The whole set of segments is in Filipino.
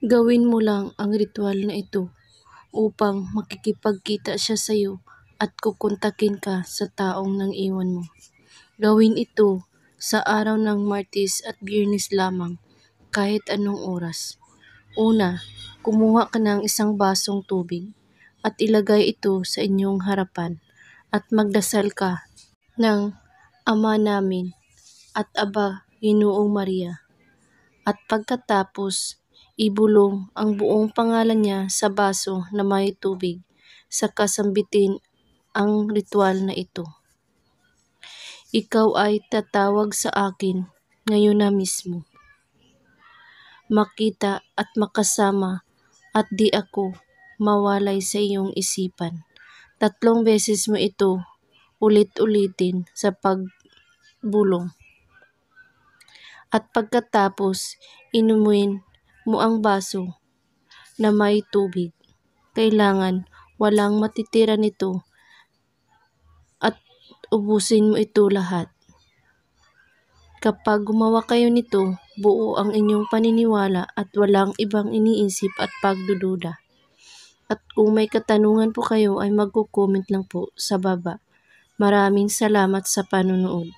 Gawin mo lang ang ritual na ito upang makikipagkita siya sa iyo at kukontakin ka sa taong nang iwan mo. Gawin ito sa araw ng Martes at Biyernes lamang, kahit anong oras. Una, kumuha ka ng isang basong tubig at ilagay ito sa inyong harapan at magdasal ka ng Ama namin at Aba Ginoong Maria. At pagkatapos, ibulong ang buong pangalan niya sa baso na may tubig, saka sambitin ang ritual na ito. Ikaw ay tatawag sa akin ngayon na mismo. Makita at makasama at di ako mawalay sa iyong isipan. 3 beses mo ito ulit-ulitin sa pagbulong. At pagkatapos, inumin mo ang baso na may tubig. Kailangan walang matitira nito at ubusin mo ito lahat. Kapag gumawa kayo nito, buo ang inyong paniniwala at walang ibang iniisip at pagdududa. At kung may katanungan po kayo ay magko-comment lang po sa baba. Maraming salamat sa panonood.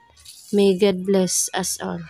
May God bless us all.